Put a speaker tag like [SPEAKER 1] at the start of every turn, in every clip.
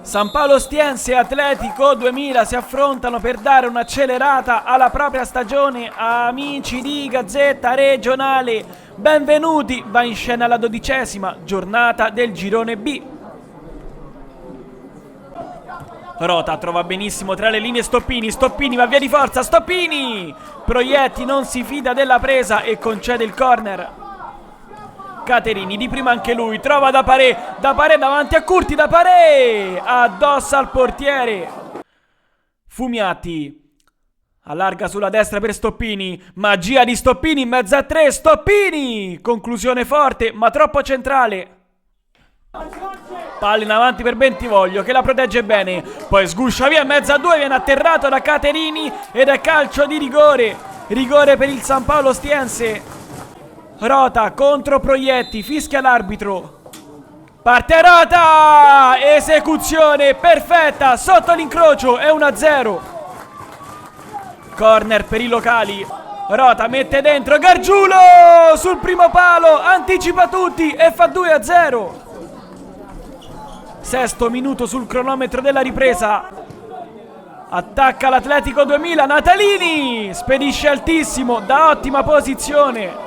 [SPEAKER 1] San Paolo Ostiense e Atletico 2000 si affrontano per dare un'accelerata alla propria stagione. Amici di Gazzetta Regionale, benvenuti, va in scena la 12ª giornata del girone B. Rota trova benissimo tra le linee Stoppini, Stoppini va via di forza, Stoppini! Proietti non si fida della presa e concede il corner. Caterini di prima anche lui, trova Daparé davanti a Curti, Daparé addossa al portiere. Fumiati allarga sulla destra per Stoppini, magia di Stoppini in mezzo a tre, Stoppini! Conclusione forte ma troppo centrale. Palla in avanti per Bentivoglio che la protegge bene, poi sguscia via in mezzo a due, viene atterrato da Caterini ed è calcio di rigore. Rigore per il San Paolo Ostiense. Rota contro Proietti, fischia l'arbitro. Parte Rota! Esecuzione perfetta sotto l'incrocio, è 1-0. Corner per i locali. Rota mette dentro Gargiulo sul primo palo, anticipa tutti e fa 2-0. Sesto minuto sul cronometro della ripresa. Attacca l'Atletico 2000, Natalini spedisce altissimo da ottima posizione.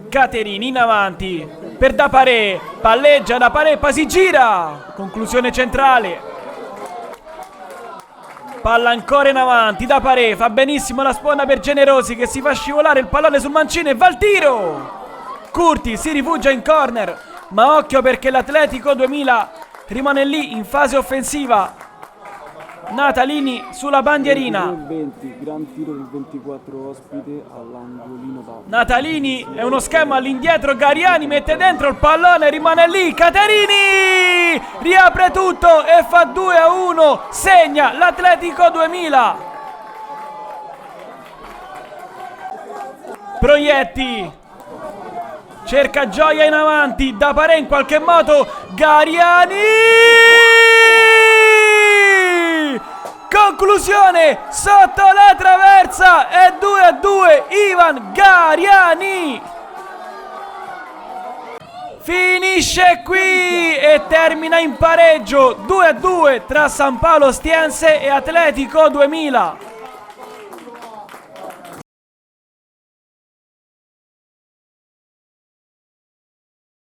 [SPEAKER 1] Caterini in avanti per Daparé, palleggia Daparé, poi si gira, conclusione centrale. Palla ancora in avanti, Daparé fa benissimo la sponda per Generosi che si fa scivolare il pallone sul mancino e va al tiro. Curti si rifugia in corner, ma occhio perché l'Atletico 2000 rimane lì in fase offensiva. Natalini sulla bandierina.
[SPEAKER 2] 20, gran tiro del 24 ospite all'angolino da
[SPEAKER 1] Natalini è uno schema all'indietro, Gariani mette dentro il pallone, rimane lì, Caterini riapre tutto e fa 2-1, segna l'Atletico 2000. Proietti cerca Gioia in avanti, Daparé in qualche modo, Gariani! Conclusione sotto la traversa, è 2-2, Ivan Gariani. Finisce qui e termina in pareggio 2-2 tra San Paolo Ostiense e Atletico 2000.